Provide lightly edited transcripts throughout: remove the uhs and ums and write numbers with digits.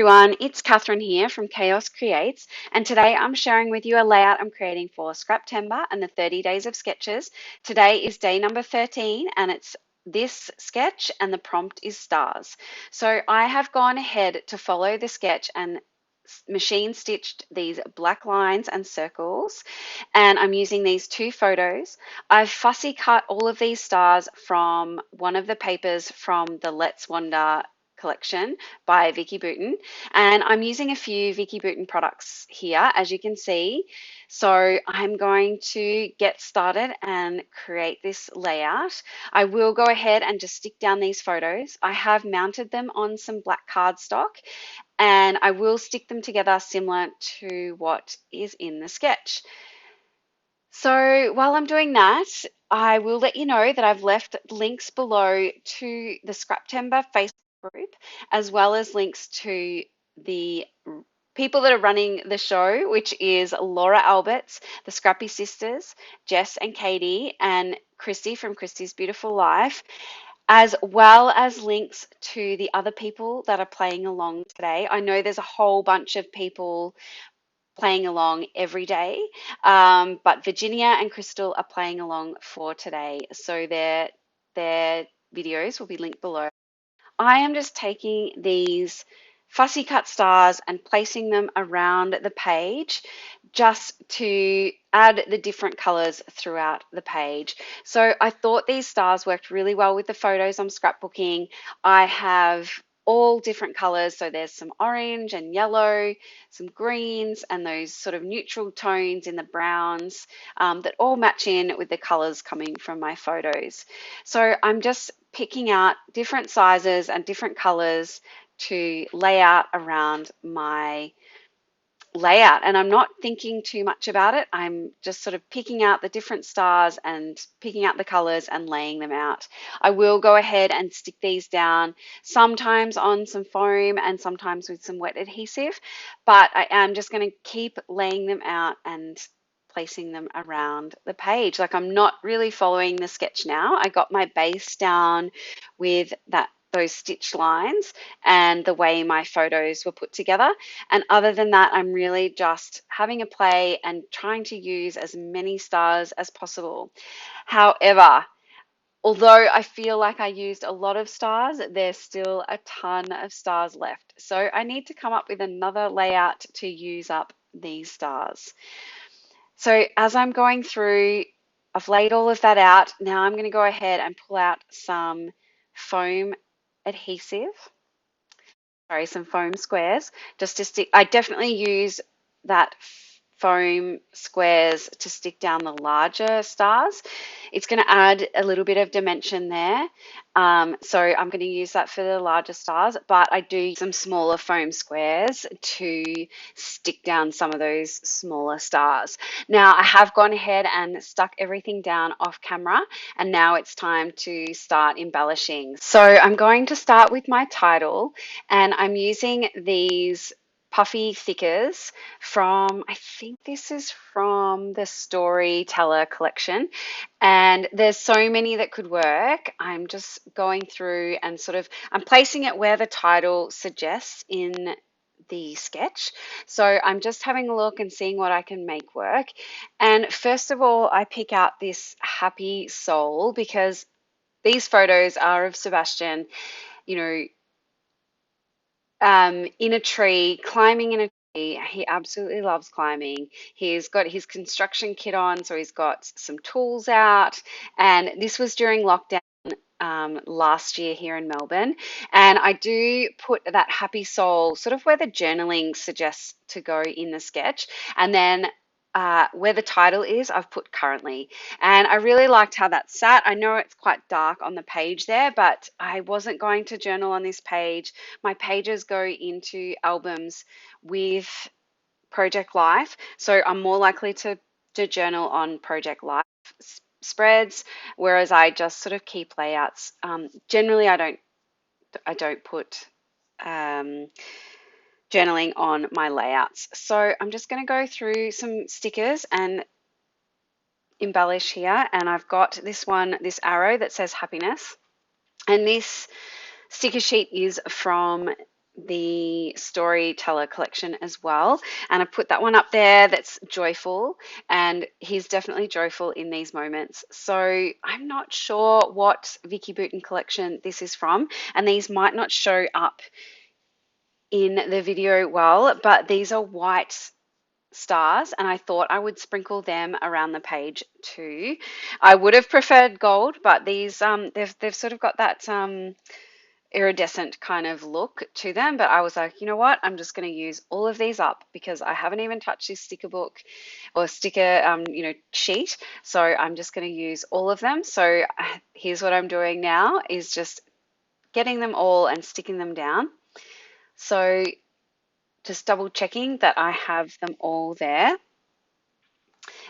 Everyone, it's Catherine here from Chaos Creates, and today I'm sharing with you a layout I'm creating for Scraptember and the 30 Days of Sketches. Today is day number 13, and it's this sketch, and the prompt is stars. So I have gone ahead to follow the sketch and machine stitched these black lines and circles, and I'm using these two photos. I've fussy cut all of these stars from one of the papers from the Let's Wander collection by Vicki Boutin, and I'm using a few Vicki Boutin products here, as you can see. So I'm going to get started and create this layout. I will go ahead and just stick down these photos. I have mounted them on some black cardstock, and I will stick them together similar to what is in the sketch. So while I'm doing that, I will let you know that I've left links below to the Scraptember Facebook group, as well as links to the people that are running the show, which is Laura Alberts, the Scrappy Sisters, Jess and Katie, and Christy from Christy's Beautiful Life, as well as links to the other people that are playing along today. I know there's a whole bunch of people playing along every day, but Virginia and Crystal are playing along for today, so their videos will be linked below. I am just taking these fussy cut stars and placing them around the page just to add the different colors throughout the page. So I thought these stars worked really well with the photos I'm scrapbooking. I have all different colors, so there's some orange and yellow, some greens, and those sort of neutral tones in the browns that all match in with the colors coming from my photos. So I'm just picking out different sizes and different colors to lay out around my layout, and I'm not thinking too much about it. I'm just sort of picking out the different stars and picking out the colors and laying them out. I will go ahead and stick these down sometimes on some foam and sometimes with some wet adhesive, but I am just going to keep laying them out and placing them around the page. Like, I'm not really following the sketch now. I got my base down with those stitch lines and the way my photos were put together. And other than that, I'm really just having a play and trying to use as many stars as possible. However, although I feel like I used a lot of stars, there's still a ton of stars left. So I need to come up with another layout to use up these stars. So as I'm going through, I've laid all of that out. Now I'm going to go ahead and pull out some foam adhesive, some foam squares, just to stick. I definitely use that foam squares to stick down the larger stars. It's going to add a little bit of dimension there. So I'm going to use that for the larger stars, but I do use some smaller foam squares to stick down some of those smaller stars. Now I have gone ahead and stuck everything down off camera, and now it's time to start embellishing. So I'm going to start with my title, and I'm using these puffy thickers from, I think this is from the Storyteller collection, and there's so many that could work. I'm just going through and I'm placing it where the title suggests in the sketch. So I'm just having a look and seeing what I can make work. And first of all, I pick out this happy soul because these photos are of Sebastian, you know, in a tree, climbing in a tree. He absolutely loves climbing. He's got his construction kit on, so he's got some tools out. And this was during lockdown last year here in Melbourne. And I do put that happy soul sort of where the journaling suggests to go in the sketch. And then where the title is, I've put currently. And I really liked how that sat. I know it's quite dark on the page there, but I wasn't going to journal on this page. My pages go into albums with Project Life, so I'm more likely to journal on Project Life spreads, whereas I just sort of keep layouts. Generally, I don't put journaling on my layouts. So I'm just going to go through some stickers and embellish here. And I've got this arrow that says happiness. And this sticker sheet is from the Storyteller collection as well, and I put that one up there. That's joyful, and he's definitely joyful in these moments. So I'm not sure what Vicki Boutin collection this is from, and these might not show up in the video well, but these are white stars, and I thought I would sprinkle them around the page too. I would have preferred gold, but these they've sort of got that iridescent kind of look to them, but I was like, you know what, I'm just going to use all of these up because I haven't even touched this sticker book or sticker sheet, so I'm just going to use all of them. So here's what I'm doing now is just getting them all and sticking them down. So just double checking that I have them all there.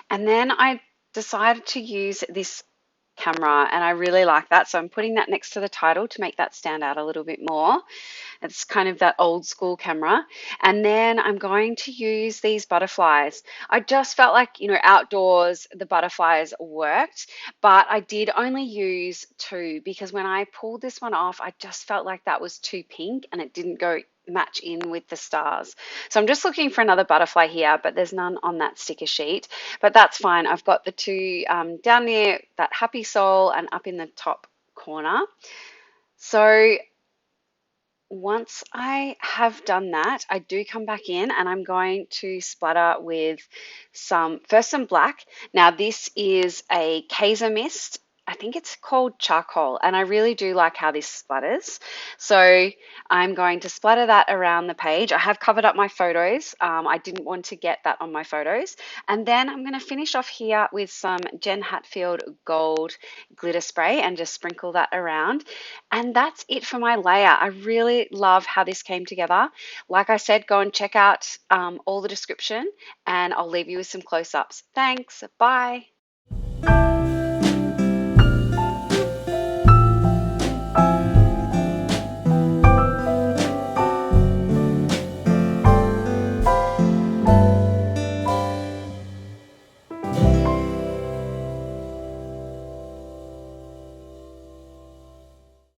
And then I decided to use this camera, and I really like that. So I'm putting that next to the title to make that stand out a little bit more. It's kind of that old school camera. And then I'm going to use these butterflies. I just felt like, outdoors, the butterflies worked, but I did only use 2 because when I pulled this one off, I just felt like that was too pink and it didn't go match in with the stars. So I'm just looking for another butterfly here, but there's none on that sticker sheet, but that's fine. I've got the 2 down near that happy soul and up in the top corner. So once I have done that, I do come back in and I'm going to splatter with some black. Now this is a Kaisermist. I think it's called charcoal, and I really do like how this splatters. So I'm going to splatter that around the page. I have covered up my photos. I didn't want to get that on my photos. And then I'm going to finish off here with some Jen Hadfield gold glitter spray and just sprinkle that around. And that's it for my layer. I really love how this came together. Like I said, go and check out all the description, and I'll leave you with some close-ups. Thanks. Bye.